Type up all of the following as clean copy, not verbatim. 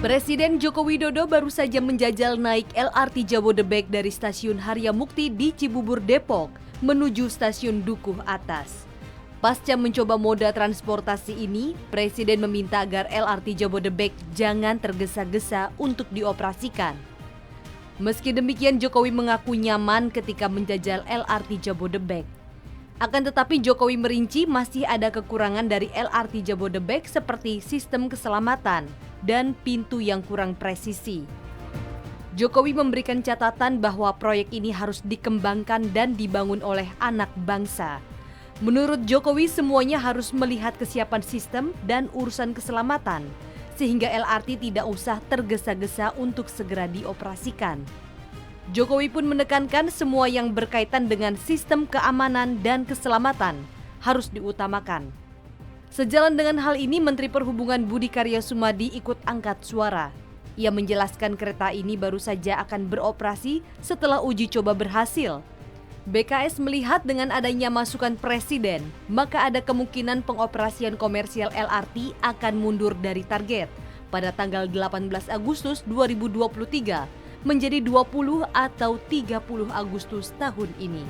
Presiden Joko Widodo baru saja menjajal naik LRT Jabodebek dari stasiun Haryamukti di Cibubur, Depok menuju stasiun Dukuh Atas. Pasca mencoba moda transportasi ini, Presiden meminta agar LRT Jabodebek jangan tergesa-gesa untuk dioperasikan. Meski demikian, Jokowi mengaku nyaman ketika menjajal LRT Jabodebek. Akan tetapi Jokowi merinci masih ada kekurangan dari LRT Jabodebek seperti sistem keselamatan dan pintu yang kurang presisi. Jokowi memberikan catatan bahwa proyek ini harus dikembangkan dan dibangun oleh anak bangsa. Menurut Jokowi, semuanya harus melihat kesiapan sistem dan urusan keselamatan, sehingga LRT tidak usah tergesa-gesa untuk segera dioperasikan. Jokowi pun menekankan semua yang berkaitan dengan sistem keamanan dan keselamatan harus diutamakan. Sejalan dengan hal ini, Menteri Perhubungan Budi Karya Sumadi ikut angkat suara. Ia menjelaskan kereta ini baru saja akan beroperasi setelah uji coba berhasil. BKS melihat dengan adanya masukan Presiden, maka ada kemungkinan pengoperasian komersial LRT akan mundur dari target pada tanggal 18 Agustus 2023 menjadi 20 atau 30 Agustus tahun ini.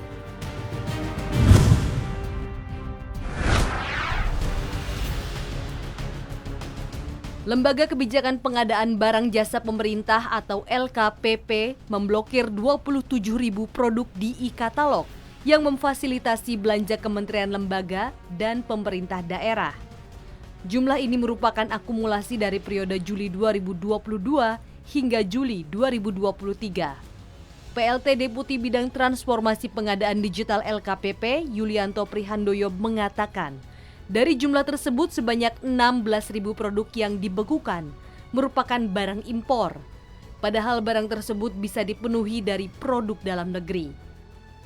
Lembaga Kebijakan Pengadaan Barang Jasa Pemerintah atau LKPP memblokir 27.000 produk di e-katalog yang memfasilitasi belanja kementerian lembaga dan pemerintah daerah. Jumlah ini merupakan akumulasi dari periode Juli 2022 hingga Juli 2023. PLT Deputi Bidang Transformasi Pengadaan Digital LKPP, Yulianto Prihandoyo mengatakan, dari jumlah tersebut sebanyak 16.000 produk yang dibekukan merupakan barang impor. Padahal barang tersebut bisa dipenuhi dari produk dalam negeri.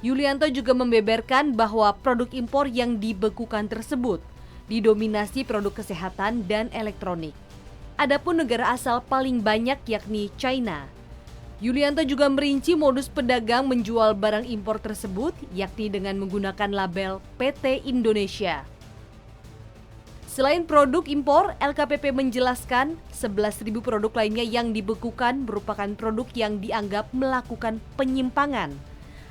Yulianto juga membeberkan bahwa produk impor yang dibekukan tersebut didominasi produk kesehatan dan elektronik. Adapun negara asal paling banyak yakni China. Yulianto juga merinci modus pedagang menjual barang impor tersebut yakni dengan menggunakan label PT Indonesia. Selain produk impor, LKPP menjelaskan 11.000 produk lainnya yang dibekukan merupakan produk yang dianggap melakukan penyimpangan.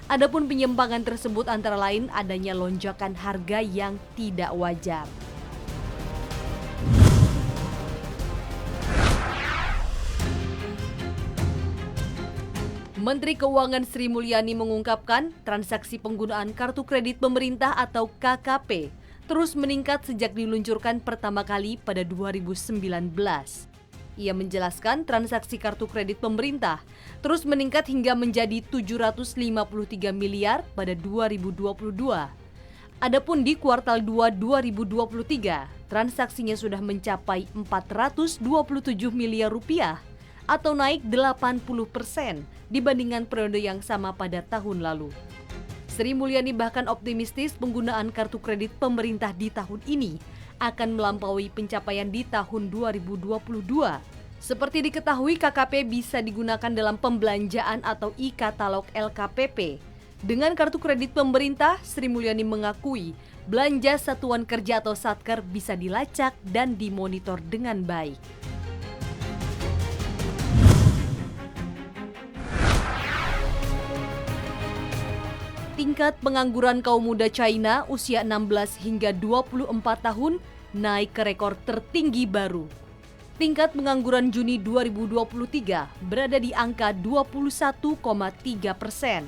Adapun penyimpangan tersebut antara lain adanya lonjakan harga yang tidak wajar. Menteri Keuangan Sri Mulyani mengungkapkan transaksi penggunaan kartu kredit pemerintah atau KKP terus meningkat sejak diluncurkan pertama kali pada 2019. Ia menjelaskan transaksi kartu kredit pemerintah terus meningkat hingga menjadi 753 miliar pada 2022. Adapun di kuartal 2 2023, transaksinya sudah mencapai 427 miliar rupiah atau naik 80% dibandingkan periode yang sama pada tahun lalu. Sri Mulyani bahkan optimistis penggunaan kartu kredit pemerintah di tahun ini akan melampaui pencapaian di tahun 2022. Seperti diketahui, KKP bisa digunakan dalam pembelanjaan atau e-katalog LKPP. Dengan kartu kredit pemerintah, Sri Mulyani mengakui belanja satuan kerja atau satker bisa dilacak dan dimonitor dengan baik. Tingkat pengangguran kaum muda China usia 16 hingga 24 tahun naik ke rekor tertinggi baru. Tingkat pengangguran Juni 2023 berada di angka 21,3%.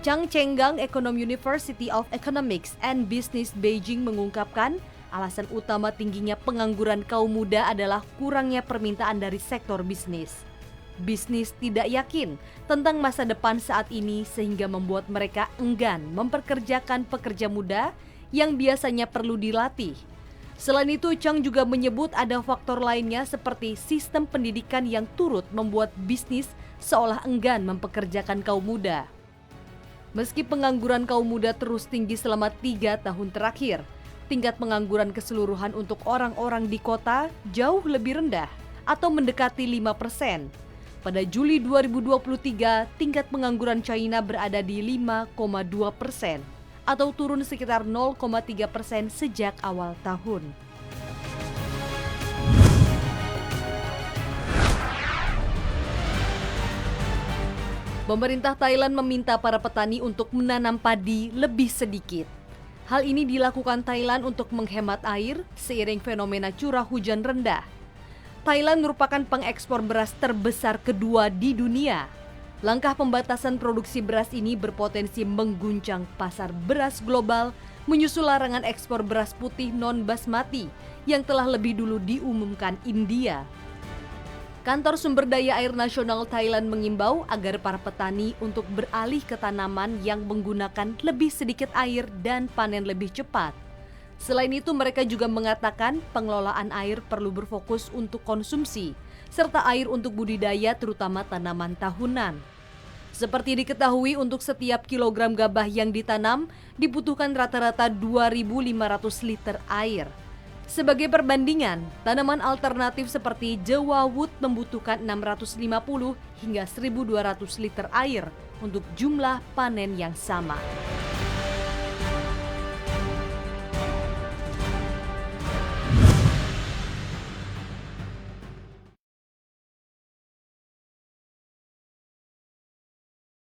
Chang Chenggang Economic University of Economics and Business Beijing mengungkapkan alasan utama tingginya pengangguran kaum muda adalah kurangnya permintaan dari sektor bisnis. Bisnis tidak yakin tentang masa depan saat ini sehingga membuat mereka enggan memperkerjakan pekerja muda yang biasanya perlu dilatih. Selain itu, Chang juga menyebut ada faktor lainnya seperti sistem pendidikan yang turut membuat bisnis seolah enggan mempekerjakan kaum muda. Meski pengangguran kaum muda terus tinggi selama 3 tahun terakhir, tingkat pengangguran keseluruhan untuk orang-orang di kota jauh lebih rendah atau mendekati 5%. Pada Juli 2023, tingkat pengangguran China berada di 5,2% atau turun sekitar 0,3% sejak awal tahun. Pemerintah Thailand meminta para petani untuk menanam padi lebih sedikit. Hal ini dilakukan Thailand untuk menghemat air seiring fenomena curah hujan rendah. Thailand merupakan pengekspor beras terbesar kedua di dunia. Langkah pembatasan produksi beras ini berpotensi mengguncang pasar beras global, menyusul larangan ekspor beras putih non-basmati yang telah lebih dulu diumumkan India. Kantor Sumber Daya Air Nasional Thailand mengimbau agar para petani untuk beralih ke tanaman yang menggunakan lebih sedikit air dan panen lebih cepat. Selain itu, mereka juga mengatakan pengelolaan air perlu berfokus untuk konsumsi, serta air untuk budidaya terutama tanaman tahunan. Seperti diketahui, untuk setiap kilogram gabah yang ditanam dibutuhkan rata-rata 2.500 liter air. Sebagai perbandingan, tanaman alternatif seperti Jawa Wood membutuhkan 650 hingga 1.200 liter air untuk jumlah panen yang sama.